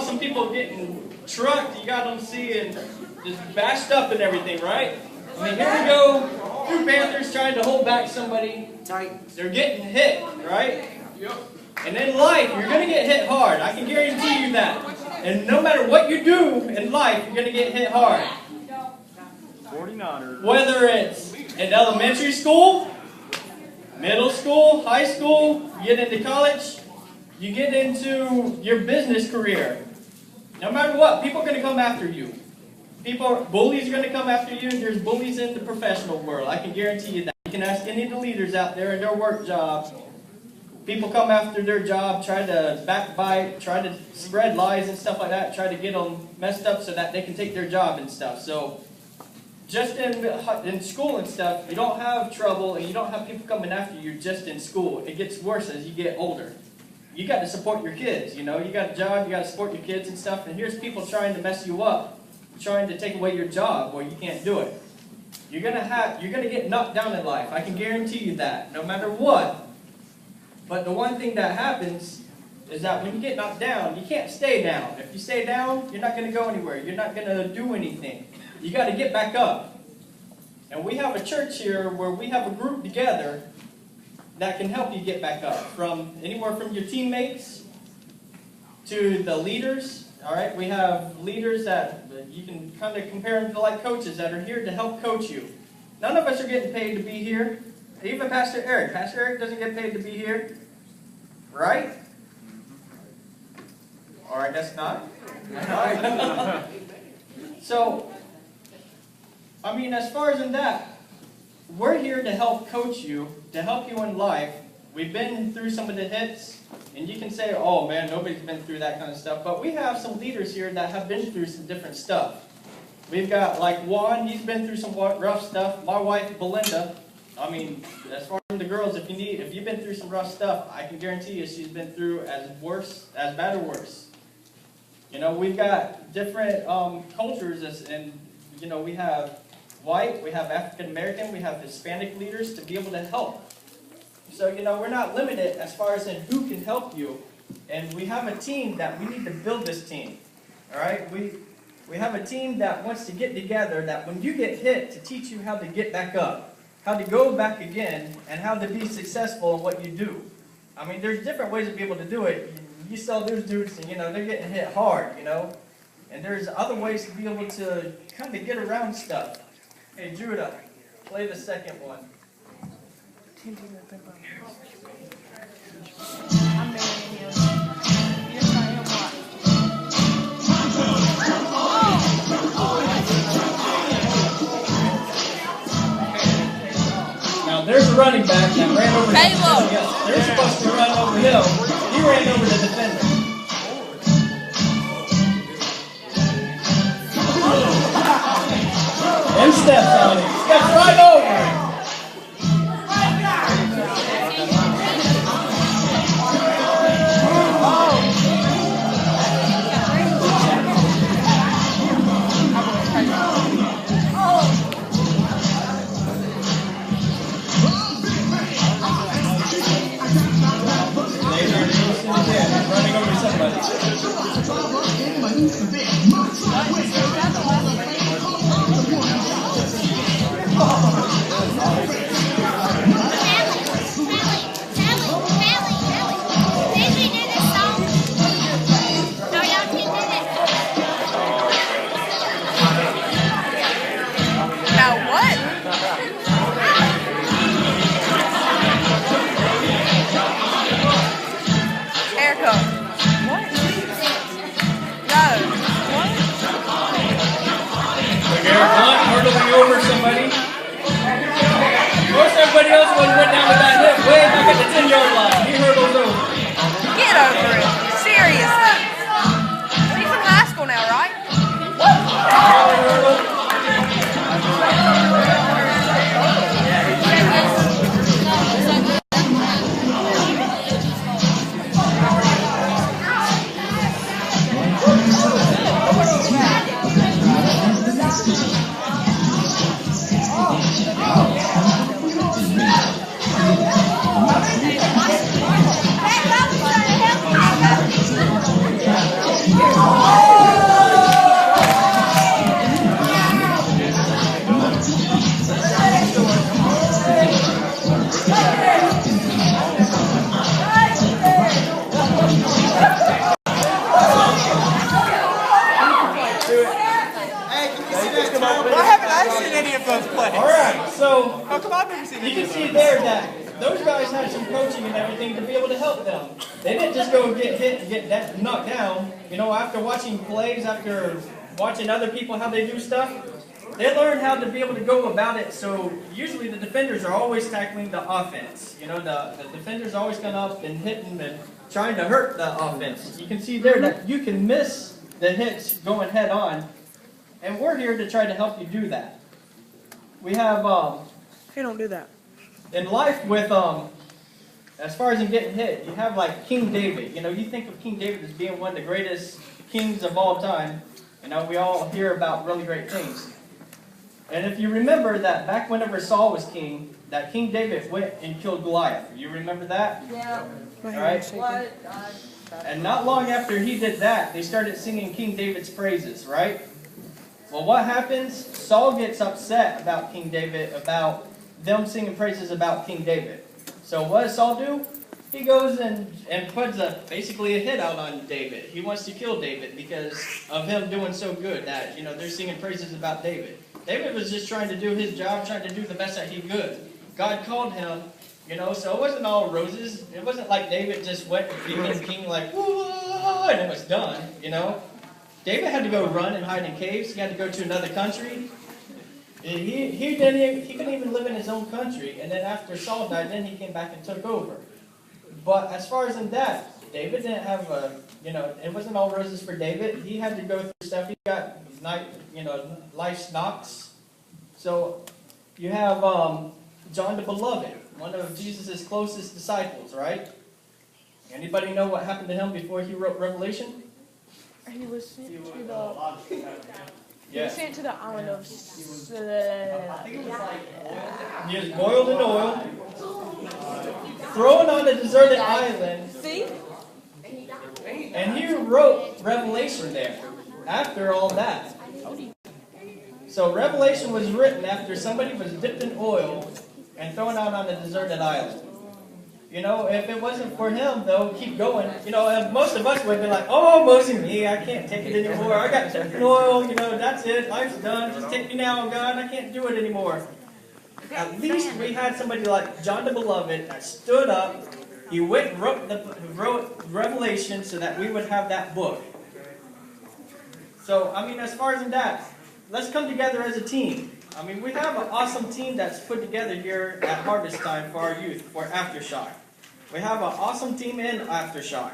some people getting trucked. You got them seeing just bashed up and everything, right? I mean, here we go. Two Panthers trying to hold back somebody. They're getting hit, right? And in life, you're going to get hit hard. I can guarantee you that. And no matter what you do in life, you're going to get hit hard. 49ers. Whether it's in elementary school, middle school, high school, you get into college, you get into your business career. No matter what, people are going to come after you. Bullies are going to come after you. There's bullies in the professional world. I can guarantee you that. You can ask any of the leaders out there in their work job. People come after their job, try to backbite, try to spread lies and stuff like that, try to get them messed up so that they can take their job and stuff. So just in school and stuff, you don't have trouble and you don't have people coming after you just in school. It gets worse as you get older. You got to support your kids, you know. You got a job, you got to support your kids and stuff. And here's people trying to mess you up, trying to take away your job where you can't do it. You're gonna get knocked down in life. I can guarantee you that, no matter what. But the one thing that happens is that when you get knocked down, you can't stay down. If you stay down, you're not going to go anywhere. You're not going to do anything. You got to get back up. And we have a church here where we have a group together that can help you get back up. From anywhere from your teammates to the leaders. All right, we have leaders that you can kind of compare them to like coaches that are here to help coach you. None of us are getting paid to be here. Even Pastor Eric. Pastor Eric doesn't get paid to be here. Right? Or I guess not. So, I mean, as far as in that, we're here to help coach you, to help you in life. We've been through some of the hits, and you can say, oh man, nobody's been through that kind of stuff. But we have some leaders here that have been through some different stuff. We've got like Juan, he's been through some rough stuff. My wife, Belinda, I mean, as far as the girls, if you've been through some rough stuff, I can guarantee you she's been through as bad or worse. You know, we've got different cultures, and you know, we have white, we have African American, we have Hispanic leaders to be able to help. So, you know, we're not limited as far as in who can help you, and we have a team that we need to build this team. All right, we have a team that wants to get together. That when you get hit, to teach you how to get back up. How to go back again, and how to be successful in what you do. I mean, there's different ways to be able to do it. You saw those dudes, and you know, they're getting hit hard, you know. And there's other ways to be able to kind of get around stuff. Hey, Judah, play the second one. There's a running back that ran over the defender. They're supposed to run over the hill. He ran over the defender. Them steps on him. Steps right over him. you can see there that those guys had some coaching and everything to be able to help them. They didn't just go get hit and get knocked down. You know, after watching plays, after watching other people how they do stuff, they learn how to be able to go about it. So usually the defenders are always tackling the offense. You know, the defenders are always coming up and hitting and trying to hurt the offense. You can see there that you can miss the hits going head on. And we're here to try to help you do that. We have, Hey, don't do that. in life with, as far as in getting hit, you have like King David. You know, you think of King David as being one of the greatest kings of all time. You know, we all hear about really great things. And if you remember that back whenever Saul was king, that King David went and killed Goliath. You remember that? Yeah. My All right. hand's shaking. What? And not long after he did that, they started singing King David's praises, right? Well, what happens? Saul gets upset about King David, about them singing praises about King David. So what does Saul do? He goes and puts basically a hit out on David. He wants to kill David because of him doing so good that, you know, they're singing praises about David. David was just trying to do his job, trying to do the best that he could. God called him, you know, so it wasn't all roses. It wasn't like David just went and became king like, whoa, and it was done, you know. David had to go run and hide in caves. He had to go to another country. He couldn't even live in his own country. And then after Saul died, then he came back and took over. But as far as in that, David didn't have you know, it wasn't all roses for David. He had to go through stuff. He got, you know, life's knocks. So you have John the Beloved, one of Jesus' closest disciples, right? Anybody know what happened to him before he wrote Revelation? He was sent to the. He Yeah. was sent to the island of. He was boiled in oil, thrown on a deserted island, See? and he wrote Revelation there after all that. So Revelation was written after somebody was dipped in oil and thrown out on a deserted island. You know, if it wasn't for him, though, keep going. You know, and most of us would be like, oh, mostly me, I can't take it anymore. I got dipped in oil, you know, that's it, life's done. Just take me now, God, I can't do it anymore. At least we had somebody like John the Beloved that stood up. He went and wrote Revelation so that we would have that book. So, I mean, as far as in that, let's come together as a team. I mean, we have an awesome team that's put together here at harvest time for our youth, for Aftershock. We have an awesome team in Aftershock.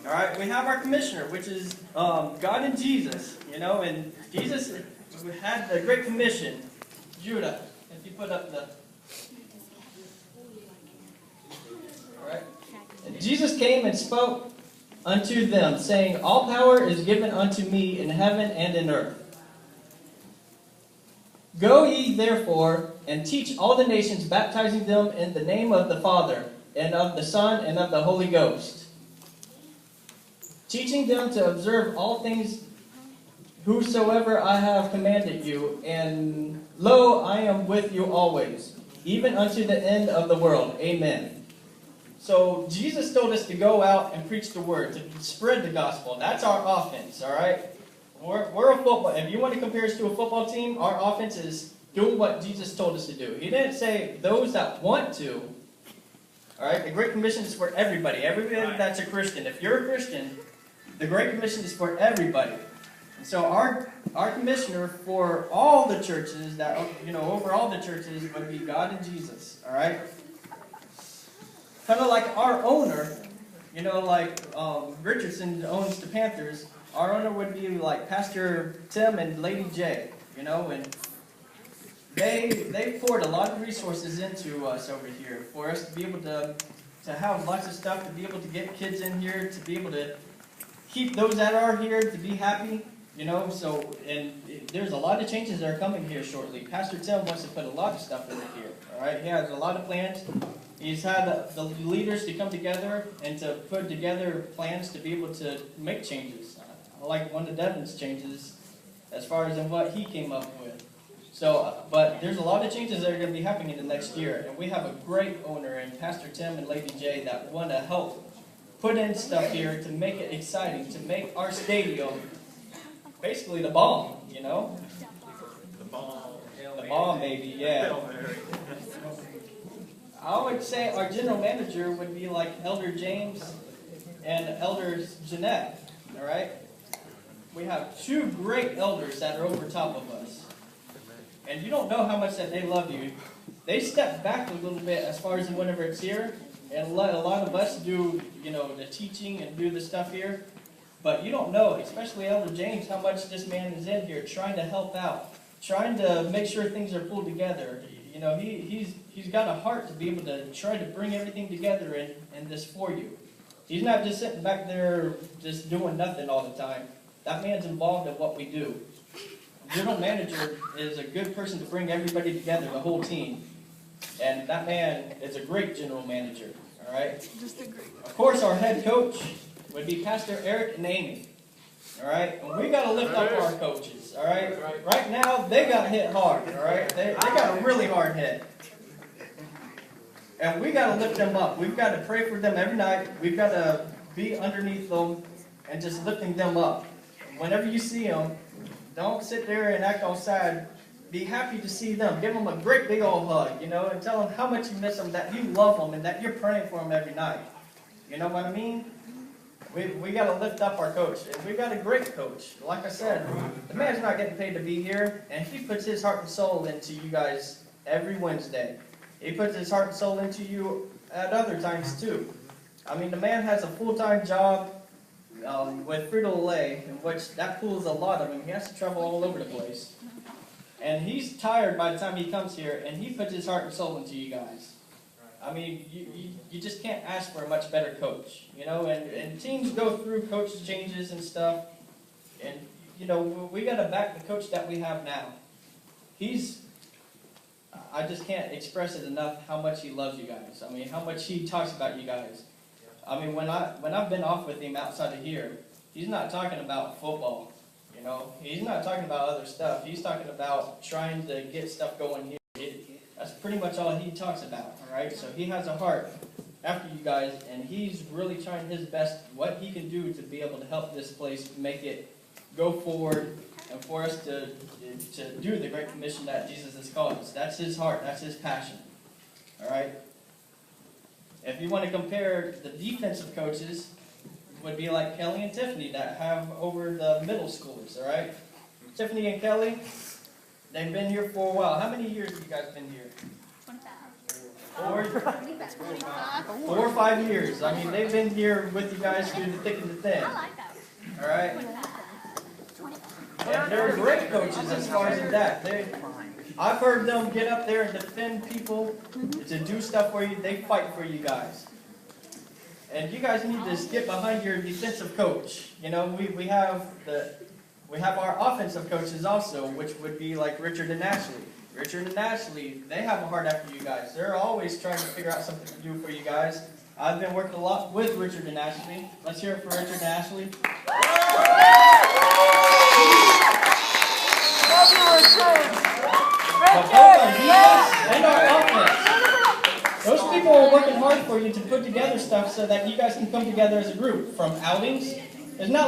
All right, we have our commissioner, which is God and Jesus, you know, and Jesus had the Great Commission. Judah, if you put up the... All right. And Jesus came and spoke unto them, saying, all power is given unto me in heaven and in earth. Go ye therefore, and teach all the nations, baptizing them in the name of the Father, and of the Son, and of the Holy Ghost, teaching them to observe all things whosoever I have commanded you, and lo, I am with you always, even unto the end of the world. Amen. So Jesus told us to go out and preach the word, to spread the gospel. That's our offense, all right? We're a football. If you want to compare us to a football team, our offense is doing what Jesus told us to do. He didn't say those that want to. All right, the Great Commission is for everybody. Everybody that's a Christian. If you're a Christian, the Great Commission is for everybody. And so our commissioner for all the churches that, you know, over all the churches would be God and Jesus. All right. Kind of like our owner, you know, like Richardson owns the Panthers. Our owner would be like Pastor Tim and Lady J, you know, and they poured a lot of resources into us over here for us to be able to have lots of stuff, to be able to get kids in here, to be able to keep those that are here to be happy, you know. So, and there's a lot of changes that are coming here shortly. Pastor Tim wants to put a lot of stuff in here, all right? He has a lot of plans. He's had the leaders to come together and to put together plans to be able to make changes. I like one of Devin's changes as far as in what he came up with. So, but there's a lot of changes that are going to be happening in the next year. And we have a great owner in Pastor Tim and Lady J that want to help put in stuff here to make it exciting, to make our stadium basically the bomb, you know? The bomb, maybe, yeah. I would say our general manager would be like Elder James and Elder Jeanette, all right? We have two great elders that are over top of us. And you don't know how much that they love you. They step back a little bit as far as whenever it's here, and let a lot of us do, the teaching and do the stuff here. But you don't know, especially Elder James, how much this man is in here trying to help out, trying to make sure things are pulled together. He's got a heart to be able to try to bring everything together in this for you. He's not just sitting back there just doing nothing all the time. That man's involved in what we do. General manager is a good person to bring everybody together, the whole team. And that man is a great general manager, all right? Of course, our head coach would be Pastor Eric and Amy, all right? And we got to lift up our coaches, all right? Right now, they got hit hard, all right? They got a really hard hit. And we got to lift them up. We've got to pray for them every night. We've got to be underneath them and just lifting them up. Whenever you see them, don't sit there and act all sad. Be happy to see them. Give them a great big old hug, and tell them how much you miss them, that you love them, and that you're praying for them every night. You know what I mean? We got to lift up our coach. And we got a great coach. Like I said, the man's not getting paid to be here, and he puts his heart and soul into you guys every Wednesday. He puts his heart and soul into you at other times too. I mean, the man has a full-time job with Frito-Lay, in which that pulls a lot of him. He has to travel all over the place. And he's tired by the time he comes here, and he puts his heart and soul into you guys. I mean, you just can't ask for a much better coach, and teams go through coach changes and stuff, and, we got to back the coach that we have now. I just can't express it enough how much he loves you guys. I mean, how much he talks about you guys. I mean, when I've been off with him outside of here, he's not talking about football, He's not talking about other stuff. He's talking about trying to get stuff going here. That's pretty much all he talks about, all right? So he has a heart after you guys, and he's really trying his best, what he can do to be able to help this place make it go forward and for us to do the Great Commission that Jesus has called us. That's his heart. That's his passion, all right? If you want to compare the defensive coaches, would be like Kelly and Tiffany that have over the middle schoolers, all right? Tiffany and Kelly, they've been here for a while. How many years have you guys been here? 4 or 5 years. I mean, they've been here with you guys through the thick and the thin. All right? And they're great coaches as far as that. I've heard them get up there and defend people to do stuff for you. They fight for you guys. And you guys need to get behind your defensive coach. We have our offensive coaches also, which would be like Richard and Ashley. Richard and Ashley, they have a heart after you guys. They're always trying to figure out something to do for you guys. I've been working a lot with Richard and Ashley. Let's hear it for Richard and Ashley. But both our defense and our offense. Those people are working hard for you to put together stuff so that you guys can come together as a group. From outings, it's not like